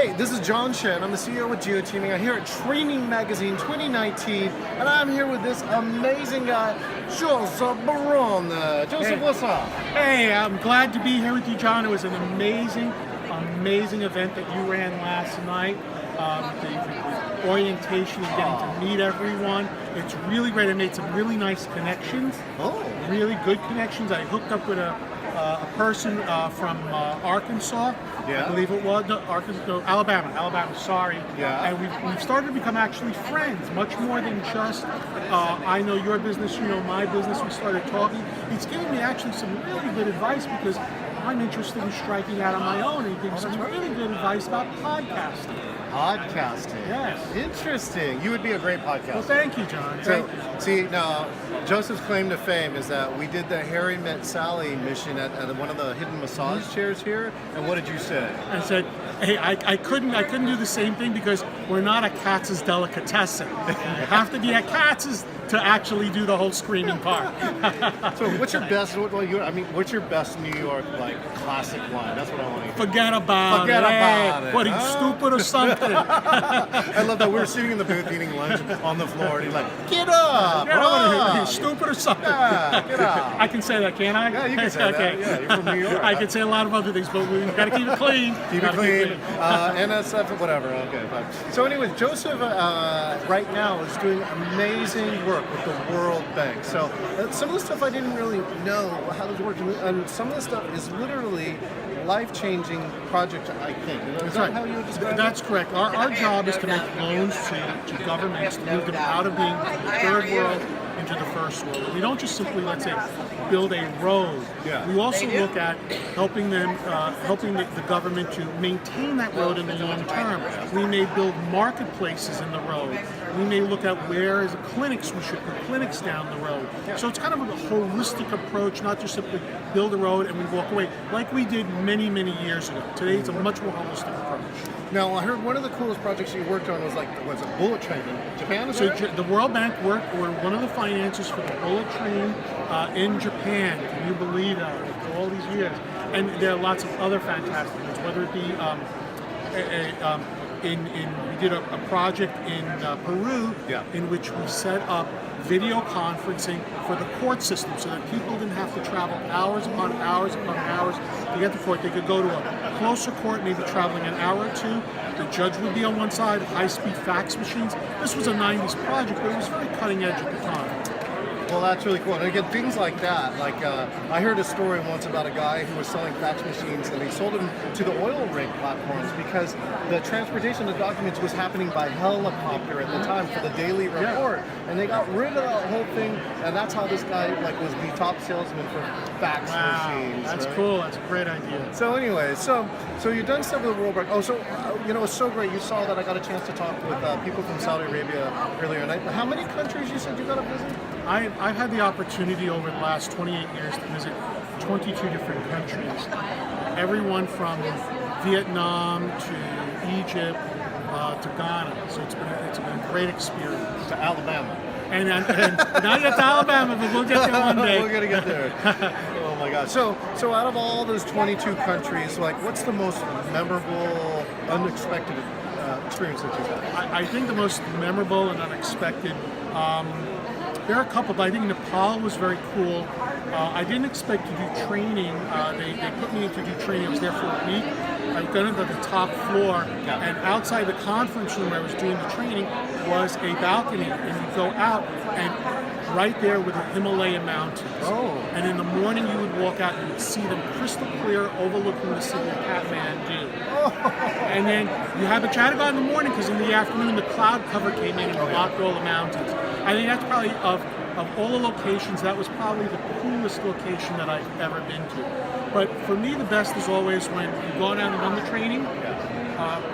Hey, this is Chen. I'm the CEO of Geoteaming. I'm here at Training Magazine 2019, and I'm here with this amazing guy, Joseph Barone. Joseph, what's up? Hey, I'm glad to be here with you, John. It was an amazing event that you ran last night. The orientation and getting to meet everyone. It's really great. I made some really nice connections. Oh. Really good connections. I hooked up with a person from Arkansas. Yeah. I believe it was. No, Alabama, sorry. Yeah. And we've started to become actually friends, much more than just I know your business, you know my business. We started talking. He's giving me actually some really good advice because I'm interested in striking out on my own, and he gave me some really good advice about podcasting. Podcasting. Yes. Interesting. You would be a great podcaster. Well, thank you, John. So, Thank you. see, now, Joseph's claim to fame is that we did the Harry Met Sally mission at one of the hidden massage chairs here. And what did you say? I said, hey, I couldn't do the same thing because we're not at Katz's Delicatessen. You have to be at Katz's to actually do the whole screaming part. So, what's your best? What's your best New York classic line? That's what I want to hear. Forget about it. What, he's stupid or something? I love that we were sitting in the booth eating lunch on the floor, and he's like, "Get up, he's stupid or something." Yeah, get up. I can say that, can't I? Yeah, you can say that. Yeah, you're from New York. I can say a lot of other things, but we've got to keep it clean. Keep it clean. NSF, whatever. Okay, fine. So, anyways, Joseph right now is doing amazing work with the World Bank. So, some of the stuff I didn't really know how this works, and some of the stuff is literally life-changing project, I think. Is that how you would describe it? That's correct. Our job is to make loans to governments to move them out of being the third world into the first world. We don't just simply, let's say, build a road. Yeah. We also look at helping them, helping the government to maintain that road in the long term. We may build marketplaces in the road. We may look at where is the clinics, we should put clinics down the road. Yeah. So it's kind of a holistic approach, not just simply build a road and we walk away, like we did many, many years ago. Today it's a much more holistic approach. Now, I heard one of the coolest projects you worked on was was a bullet train in Japan? So the World Bank were one of the financiers for the bullet train in Japan. Can you believe that? After all these years. And there are lots of other fantastic ones, whether it be we did a project in Peru in which we set up video conferencing for the court system so that people didn't have to travel hours upon hours upon hours to get to court. They could go to a closer court, maybe traveling an hour or two. The judge would be on one side, high-speed fax machines. This was a 90s project, but it was very cutting edge at the time. Well, that's really cool. And again, things like that. I heard a story once about a guy who was selling fax machines, and he sold them to the oil rig platforms because the transportation of documents was happening by helicopter at the time for the daily report. And they got rid of that whole thing, and that's how this guy was the top salesman for fax machines. That's cool. That's a great idea. So anyway, so you've done stuff with the World Bank. Oh, so it's so great. You saw that I got a chance to talk with people from Saudi Arabia earlier tonight. How many countries you said you got to visit? I've had the opportunity over the last 28 years to visit 22 different countries. Everyone from Vietnam to Egypt to Ghana. So it's been a great experience. To Alabama. And not yet to Alabama, but we'll get there one day. We're gonna get there. Oh my God. So out of all those 22 countries, what's the most memorable, unexpected experience that you've had? I think the most memorable and unexpected. There are a couple, but I think Nepal was very cool. I didn't expect to do training. They put me in to do training. I was there for a week. I got into the top floor, and outside the conference room where I was doing the training was a balcony, and you go out, and right there were the Himalaya mountains. Oh. And in the morning you would walk out and you would see them crystal clear overlooking the city of Kathmandu. Oh. And then you had to try to go out in the morning because in the afternoon the cloud cover came in and blocked all the mountains. I think that's probably, of all the locations, that was probably the coolest location that I've ever been to. But for me, the best is always when you go down and run the training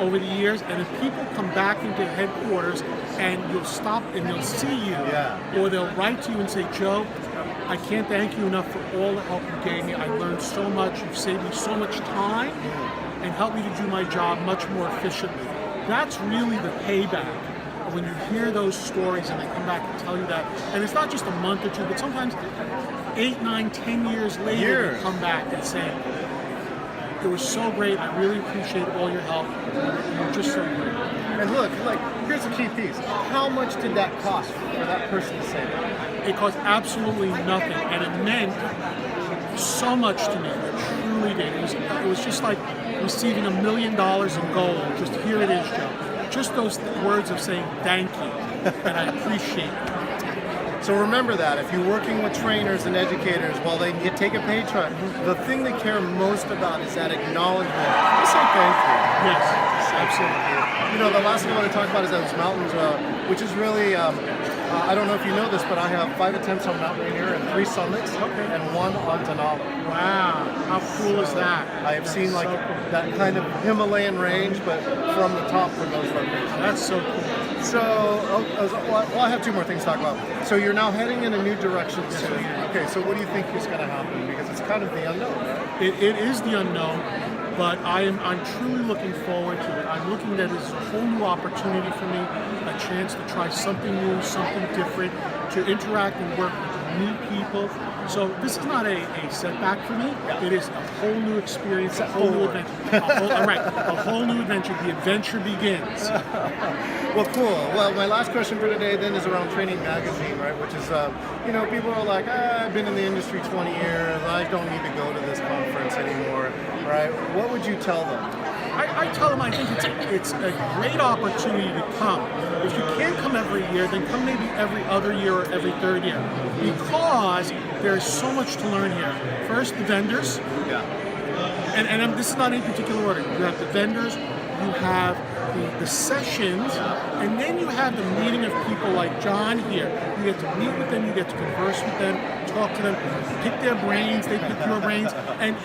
over the years, and if people come back into headquarters and you'll stop and they'll see you, or they'll write to you and say, Joe, I can't thank you enough for all the help you gave me. I learned so much. You've saved me so much time and helped me to do my job much more efficiently. That's really the payback. When you hear those stories and they come back and tell you that, and it's not just a month or two, but sometimes 8, 9, 10 years later, they come back and say, it was so great. I really appreciate all your help. You're just so great. And look, like, here's the key piece. How much did that cost for that person to say that? It cost absolutely nothing, and it meant so much to me. It truly did. It was just like receiving $1 million in gold. Just here it is, Joe. Just those words of saying thank you, and I appreciate it. So remember that if you're working with trainers and educators, while they take a paycheck, the thing they care most about is that acknowledgement. Just say thank you. Yes, absolutely. You know, the last thing I want to talk about is those mountains, which is really, I don't know if you know this, but I have 5 attempts on Mount Rainier and 3 summits, and 1 on Denali. Wow, how cool is that? I have seen That's like so cool. that kind of Himalayan range, but from the top from those locations. That's so cool. So, I have 2 more things to talk about. So you're now heading in a new direction soon. Okay, so what do you think is going to happen? Because it's kind of the unknown, right? It is the unknown, but I'm truly looking forward to it. I'm looking at it as a whole new opportunity for me, a chance to try something new, something different, to interact and work with new people. So this is not a setback for me. It is a whole new experience, a whole new adventure. A whole new adventure. The adventure begins. Well, cool. Well, my last question for today then is around Training Magazine, right? Which is, you know, people are like, I've been in the industry 20 years. I don't need to go to this conference anymore, right? What would you tell them? I tell them I think it's a great opportunity to come. If you can't come every year, then come maybe every other year or every 3rd year, because there's so much to learn here. First, the vendors. Yeah. And this is not in any particular order. You have the vendors, you have the sessions, and then you have the meeting of people like John here. You get to meet with them, you get to converse with them, talk to them, pick their brains, they pick your brains, and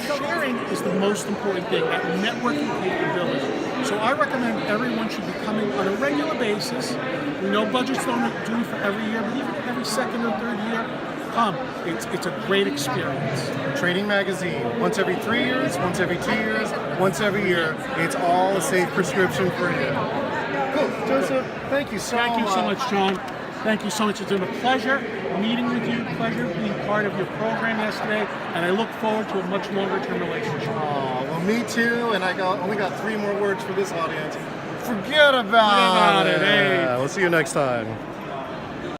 sharing is the most important thing, that networking capability. So I recommend everyone should be coming on a regular basis. We know budgets don't do it for every year, but even every 2nd or 3rd year, come. It's a great experience. Training Magazine, once every 3 years, once every 2 years, once every year. It's all a safe prescription for you. Cool. Joseph, thank you so much. Thank you so much, John. Thank you so much. It's been a pleasure meeting with you, pleasure being part of your program yesterday, and I look forward to a much longer-term relationship. Oh, well, me too, and I only got 3 more words for this audience. Forget about it. Hey. We'll see you next time.